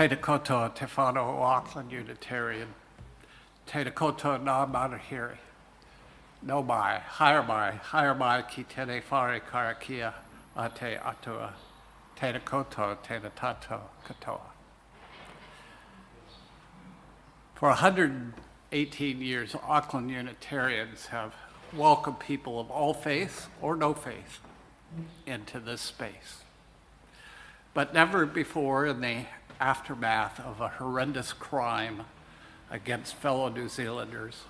Te koto te whanau o Auckland Unitarian. Te koto nā marahiri. No mai, higher mai ki tene whare karakia a te atua. Te koto, te tato katoa. For 118 years, Auckland Unitarians have welcomed people of all faiths or no faith into this space. But never before in the aftermath of a horrendous crime against fellow New Zealanders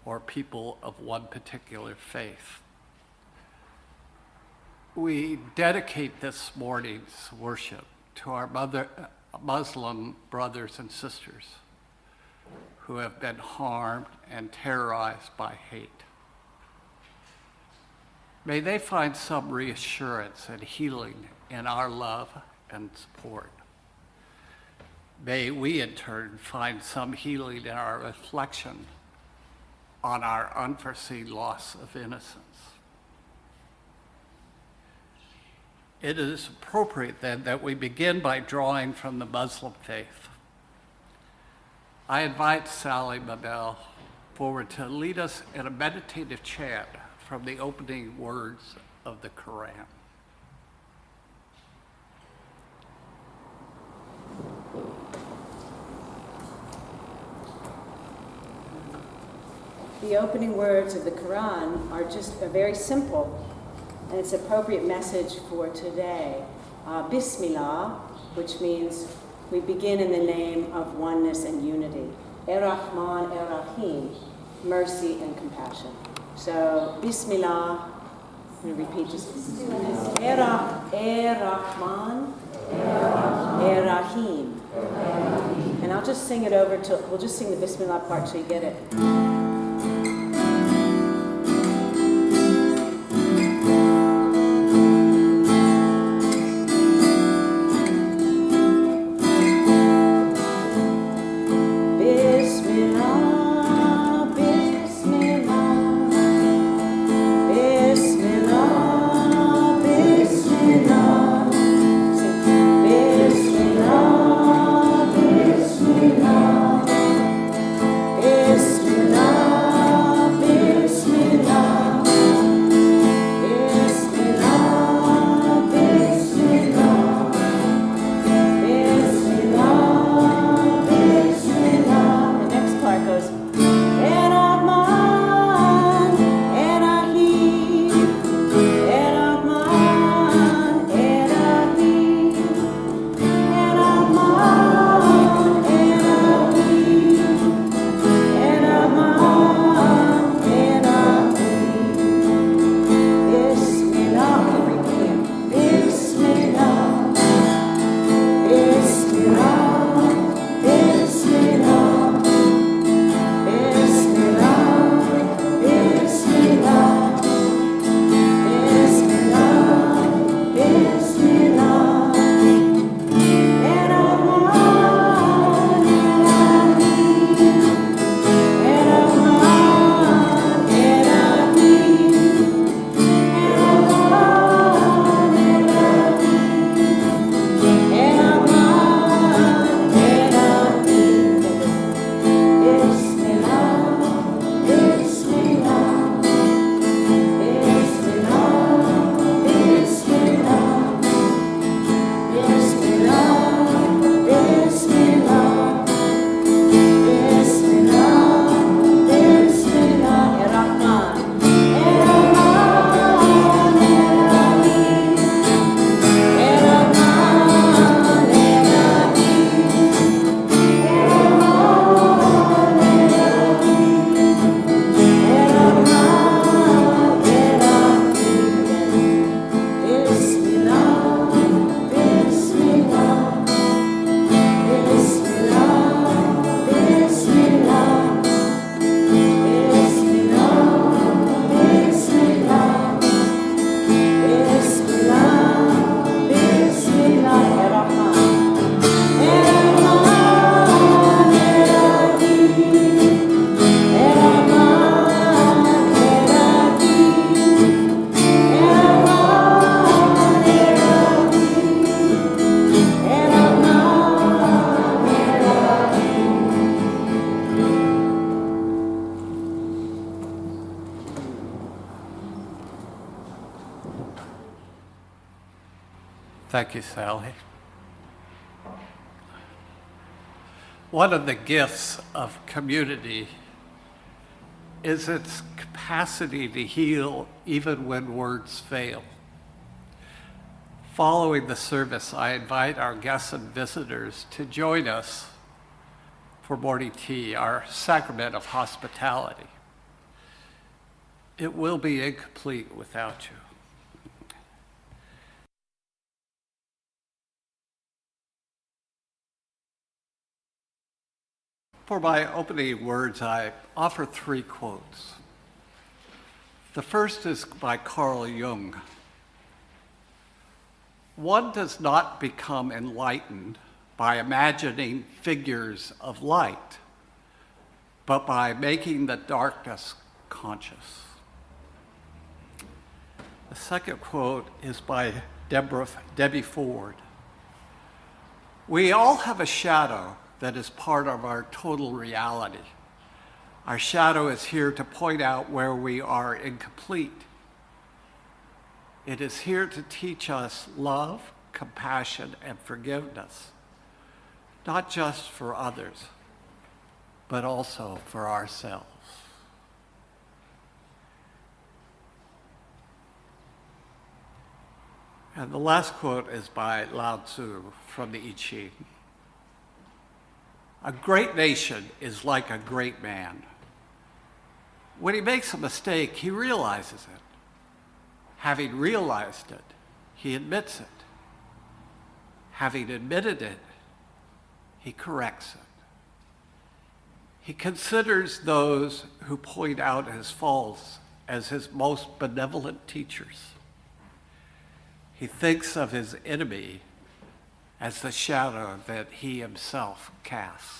or people of one particular faith. We dedicate this morning's worship to our Muslim brothers and sisters who have been harmed and terrorized by hate. May they find some reassurance and healing in our love and support. May we in turn find some healing in our reflection on our unforeseen loss of innocence. It is appropriate then that we begin by drawing from the Muslim faith. I invite Sally Mabel forward to lead us in a meditative chant from the opening words of the Quran. The opening words of the Quran are just very simple, and it's an appropriate message for today. Bismillah, which means we begin in the name of oneness and unity. Ar-Rahman, Ar-Rahim, mercy and compassion. So, Bismillah, I'm going to repeat just Ar-Rahman, Ar-Rahim. And I'll just sing it over till, we'll just sing the Bismillah part till you get it. Bismillah. Thank you, Sally. One of the gifts of community is its capacity to heal even when words fail. Following the service, I invite our guests and visitors to join us for morning tea, our sacrament of hospitality. It will be incomplete without you. For my opening words, I offer 3 quotes. The first is by Carl Jung. One does not become enlightened by imagining figures of light, but by making the darkness conscious. The second quote is by Debbie Ford. We all have a shadow that is part of our total reality. Our shadow is here to point out where we are incomplete. It is here to teach us love, compassion, and forgiveness, not just for others, but also for ourselves. And the last quote is by Lao Tzu from the I Ching. A great nation is like a great man. When he makes a mistake, he realizes it. Having realized it, he admits it. Having admitted it, he corrects it. He considers those who point out his faults as his most benevolent teachers. He thinks of his enemy as the shadow that he himself casts.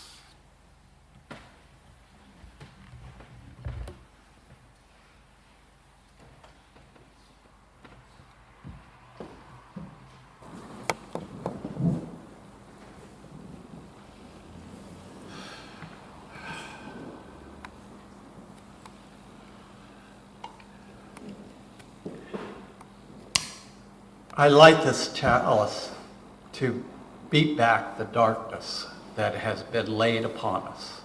I light this chalice to beat back the darkness that has been laid upon us,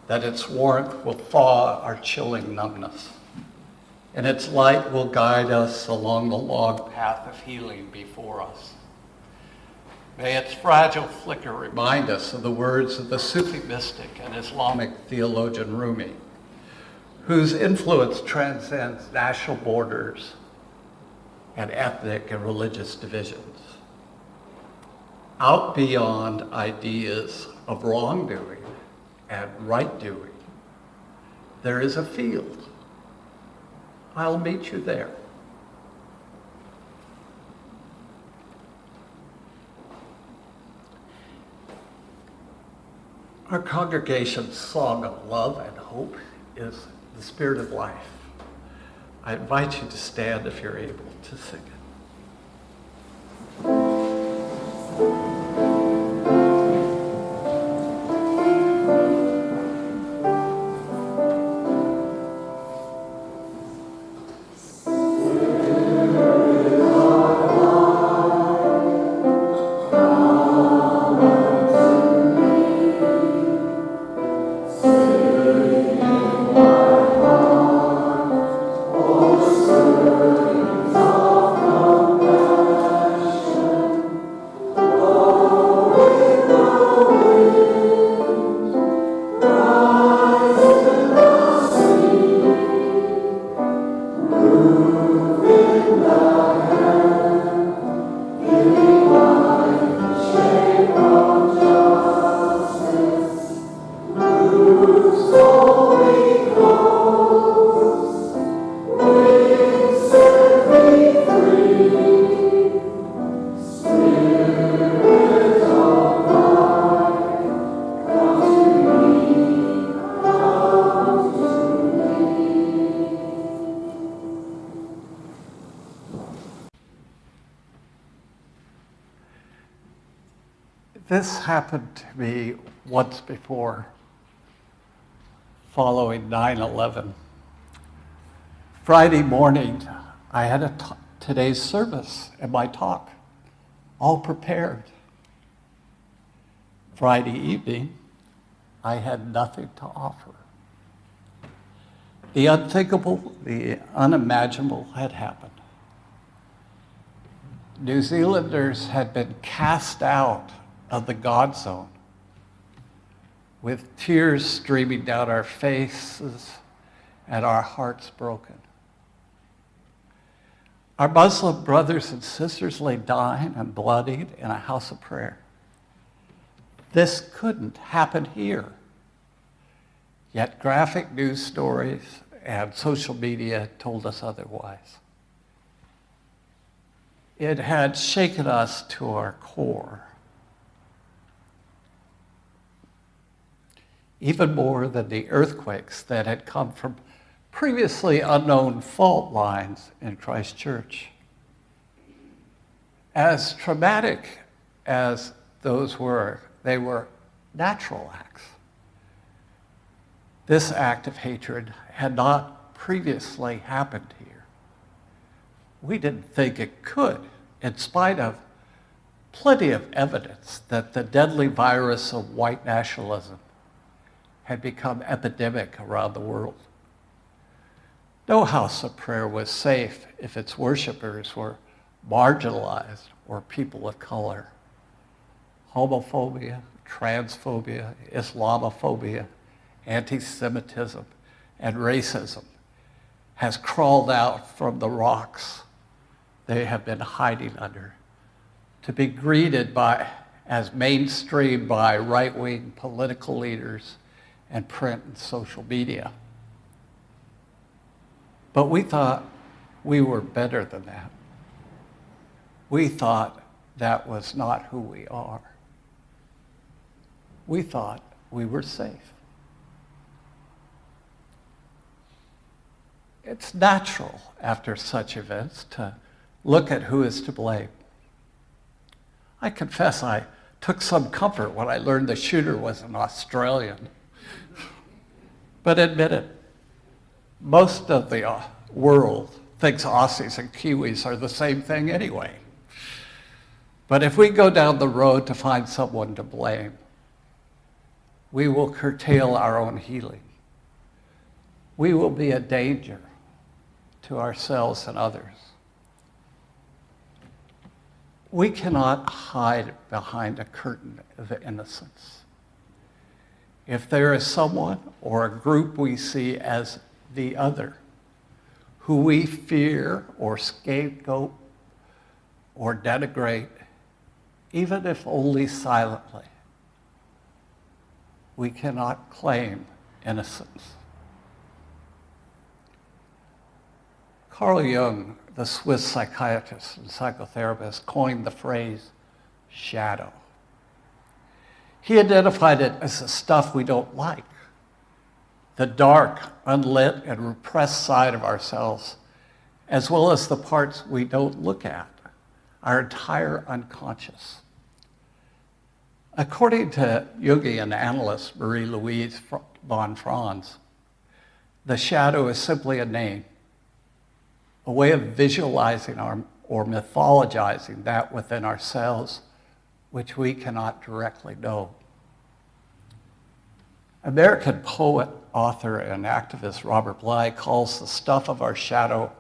that its warmth will thaw our chilling numbness, and its light will guide us along the long path of healing before us. May its fragile flicker remind us of the words of the Sufi mystic and Islamic theologian Rumi, whose influence transcends national borders and ethnic and religious divisions. Out beyond ideas of wrongdoing and right doing, there is a field. I'll meet you there. Our congregation's song of love and hope is the spirit of life. I invite you to stand if you're able to sing it. This happened to me once before, following 9/11. Friday morning, I had today's service and my talk all prepared. Friday evening, I had nothing to offer. The unthinkable, the unimaginable had happened. New Zealanders had been cast out of the God zone, with tears streaming down our faces and our hearts broken. Our Muslim brothers and sisters lay dying and bloodied in a house of prayer. This couldn't happen here. Yet graphic news stories and social media told us otherwise. It had shaken us to our core. Even more than the earthquakes that had come from previously unknown fault lines in Christchurch. As traumatic as those were, they were natural acts. This act of hatred had not previously happened here. We didn't think it could, in spite of plenty of evidence that the deadly virus of white nationalism had become epidemic around the world. No house of prayer was safe if its worshipers were marginalized or people of color. Homophobia, transphobia, Islamophobia, anti-Semitism, and racism has crawled out from the rocks they have been hiding under to be greeted as mainstream by right-wing political leaders and print and social media. But we thought we were better than that. We thought that was not who we are. We thought we were safe. It's natural after such events to look at who is to blame. I confess I took some comfort when I learned the shooter was an Australian. But admit it, most of the world thinks Aussies and Kiwis are the same thing anyway. But if we go down the road to find someone to blame, we will curtail our own healing. We will be a danger to ourselves and others. We cannot hide behind a curtain of innocence. If there is someone or a group we see as the other, who we fear or scapegoat or denigrate, even if only silently, we cannot claim innocence. Carl Jung, the Swiss psychiatrist and psychotherapist, coined the phrase shadow. He identified it as the stuff we don't like, the dark, unlit, and repressed side of ourselves, as well as the parts we don't look at, our entire unconscious. According to Jungian analyst Marie-Louise von Franz, the shadow is simply a name, a way of visualizing or mythologizing that within ourselves which we cannot directly know. American poet, author, and activist Robert Bly calls the stuff of our shadow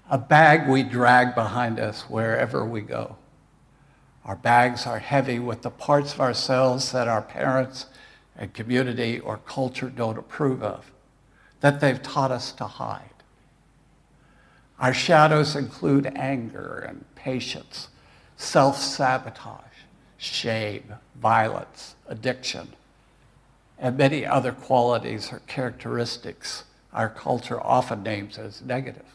a bag we drag behind us wherever we go. Our bags are heavy with the parts of ourselves that our parents and community or culture don't approve of, that they've taught us to hide. Our shadows include anger and patience, self-sabotage, shame, violence, addiction, and many other qualities or characteristics our culture often names as negative.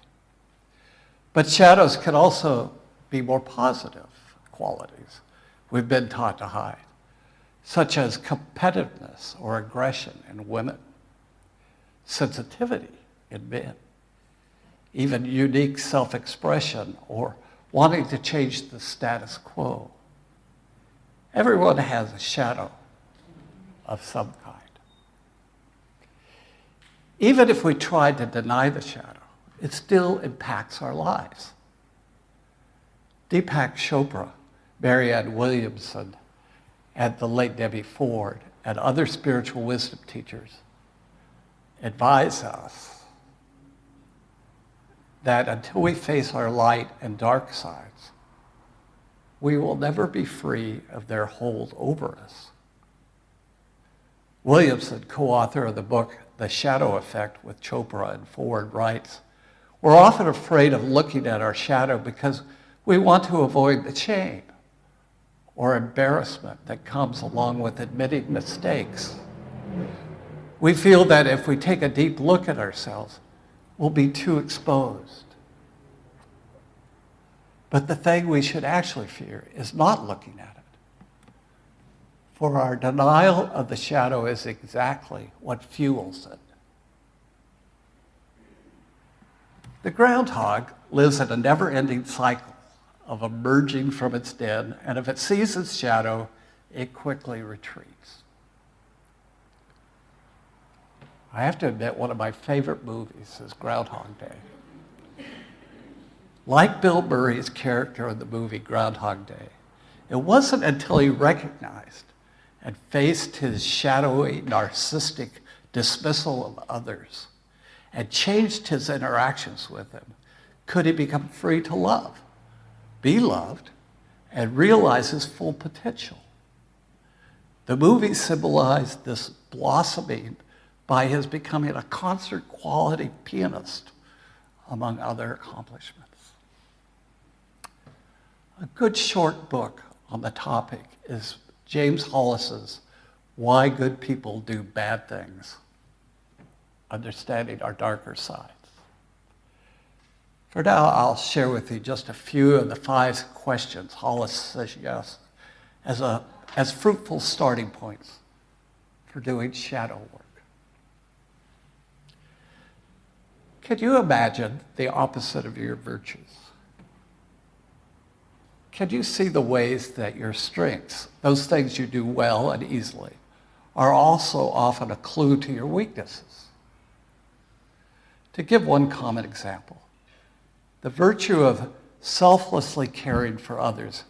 But shadows can also be more positive qualities we've been taught to hide, such as competitiveness or aggression in women, sensitivity in men, even unique self-expression or wanting to change the status quo. Everyone has a shadow of some kind. Even if we try to deny the shadow, it still impacts our lives. Deepak Chopra Marianne Williamson, and the late Debbie Ford, and other spiritual wisdom teachers advise us that until we face our light and dark sides, we will never be free of their hold over us. Williamson, co-author of the book The Shadow Effect with Chopra and Ford, writes, "We're often afraid of looking at our shadow because we want to avoid the shame or embarrassment that comes along with admitting mistakes. We feel that if we take a deep look at ourselves, we'll be too exposed. But the thing we should actually fear is not looking at it. For our denial of the shadow is exactly what fuels it." The groundhog lives in a never-ending cycle of emerging from its den, and if it sees its shadow, it quickly retreats. I have to admit, one of my favorite movies is Groundhog Day. Like Bill Murray's character in the movie Groundhog Day, it wasn't until he recognized and faced his shadowy, narcissistic dismissal of others and changed his interactions with them could he become free to love, be loved, and realize his full potential. The movie symbolized this blossoming by his becoming a concert-quality pianist, among other accomplishments. A good short book on the topic is James Hollis's Why Good People Do Bad Things, Understanding Our Darker Sides. For now, I'll share with you just a few of the 5 questions Hollis suggests as fruitful starting points for doing shadow work. Can you imagine the opposite of your virtues? Can you see the ways that your strengths, those things you do well and easily, are also often a clue to your weaknesses? To give one common example, the virtue of selflessly caring for others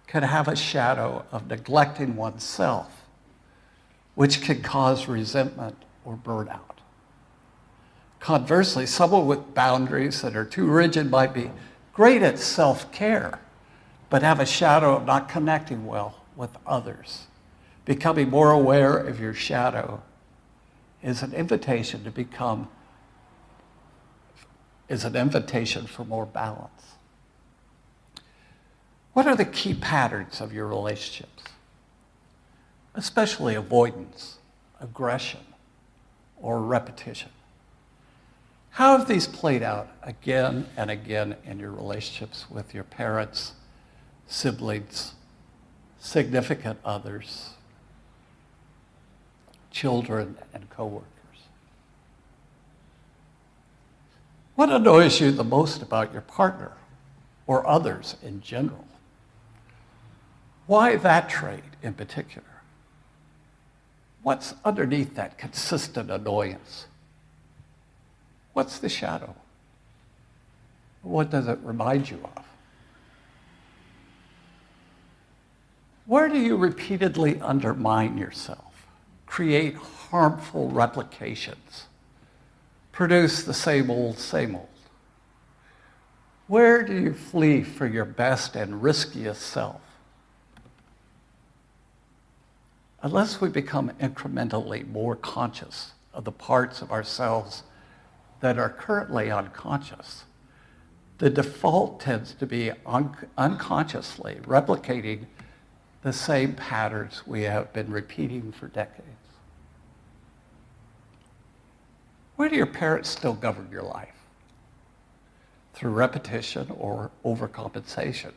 can have a shadow of neglecting oneself, which can cause resentment or burnout. Conversely, someone with boundaries that are too rigid might be great at self-care, but have a shadow of not connecting well with others. Becoming more aware of your shadow is an invitation for more balance. What are the key patterns of your relationships? Especially avoidance, aggression, or repetition. How have these played out again and again in your relationships with your parents, siblings, significant others, children, and coworkers? What annoys you the most about your partner or others in general? Why that trait in particular? What's underneath that consistent annoyance? What's the shadow? What does it remind you of? Where do you repeatedly undermine yourself, create harmful replications, produce the same old, same old? Where do you flee for your best and riskiest self? Unless we become incrementally more conscious of the parts of ourselves that are currently unconscious, the default tends to be unconsciously replicating the same patterns we have been repeating for decades. Where do your parents still govern your life? Through repetition or overcompensation?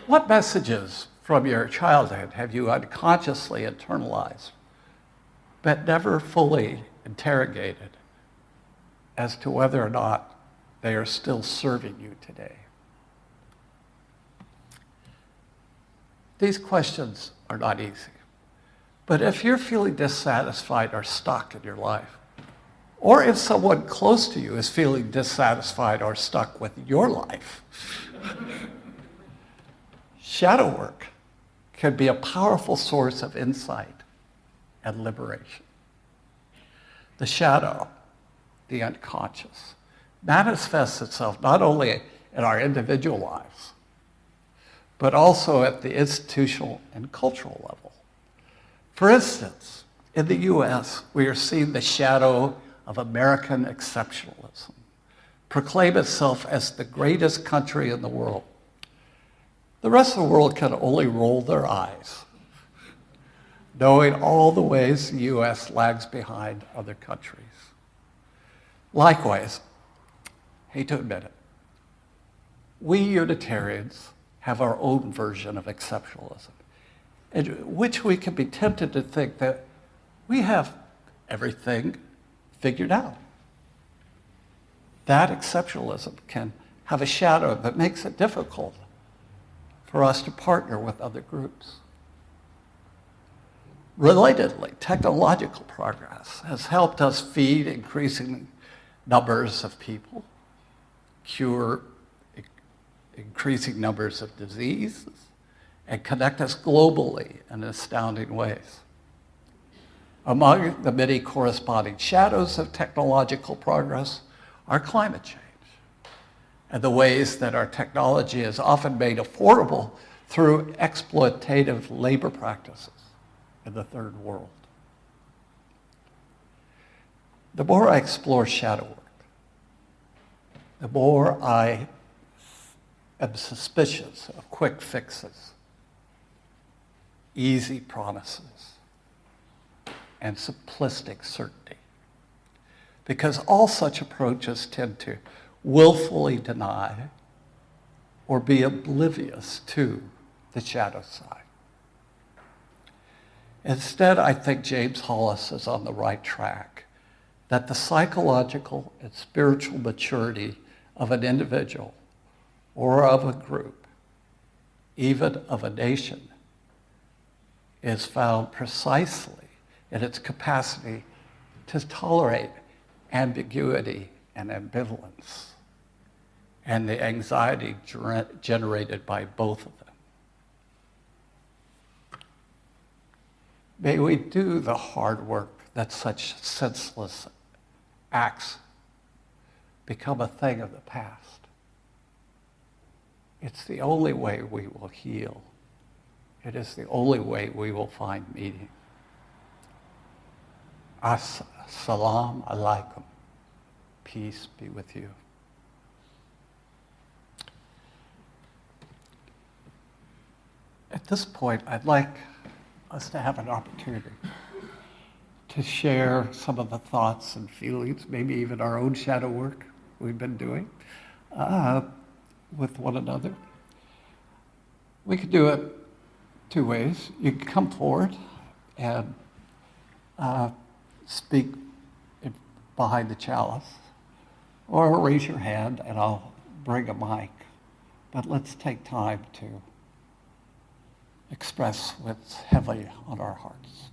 What messages from your childhood have you unconsciously internalized, but never fully interrogated as to whether or not they are still serving you today? These questions are not easy. But if you're feeling dissatisfied or stuck in your life, or if someone close to you is feeling dissatisfied or stuck with your life, Shadow work can be a powerful source of insight and liberation. The shadow, the unconscious, manifests itself not only in our individual lives, but also at the institutional and cultural level. For instance, in the US, we are seeing the shadow of American exceptionalism proclaim itself as the greatest country in the world. The rest of the world can only roll their eyes, knowing all the ways the US lags behind other countries. Likewise, hate to admit it, we Unitarians have our own version of exceptionalism, in which we can be tempted to think that we have everything figured out. That exceptionalism can have a shadow that makes it difficult for us to partner with other groups. Relatedly, technological progress has helped us feed increasing numbers of people, cure increasing numbers of diseases, and connect us globally in astounding ways. Among the many corresponding shadows of technological progress are climate change and the ways that our technology is often made affordable through exploitative labor practices in the third world. The more I explore shadow work, the more I am suspicious of quick fixes, easy promises, and simplistic certainty. Because all such approaches tend to willfully deny or be oblivious to the shadow side. Instead, I think James Hollis is on the right track, that the psychological and spiritual maturity of an individual or of a group, even of a nation, is found precisely in its capacity to tolerate ambiguity and ambivalence and the anxiety generated by both of them. May we do the hard work that such senseless acts become a thing of the past. It's the only way we will heal. It is the only way we will find meaning. Assalamu alaikum. Peace be with you. At this point, I'd like us to have an opportunity to share some of the thoughts and feelings, maybe even our own shadow work we've been doing with one another. We could do it two ways. You can come forward and speak behind the chalice, or raise your hand and I'll bring a mic. But let's take time to express what's heavy on our hearts.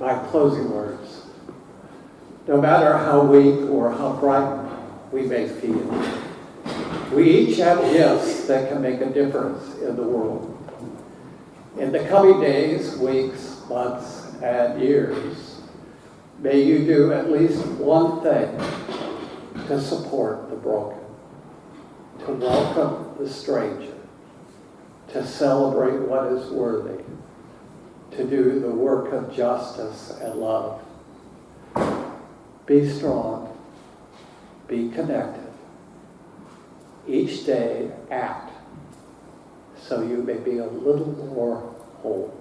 my closing words. No matter how weak or how frightened we may feel, we each have gifts that can make a difference in the world. In the coming days, weeks, months, and years, may you do at least one thing to support the broken, to welcome the stranger, to celebrate what is worthy, to do the work of justice and love. Be strong, be connected. Each day act so you may be a little more whole.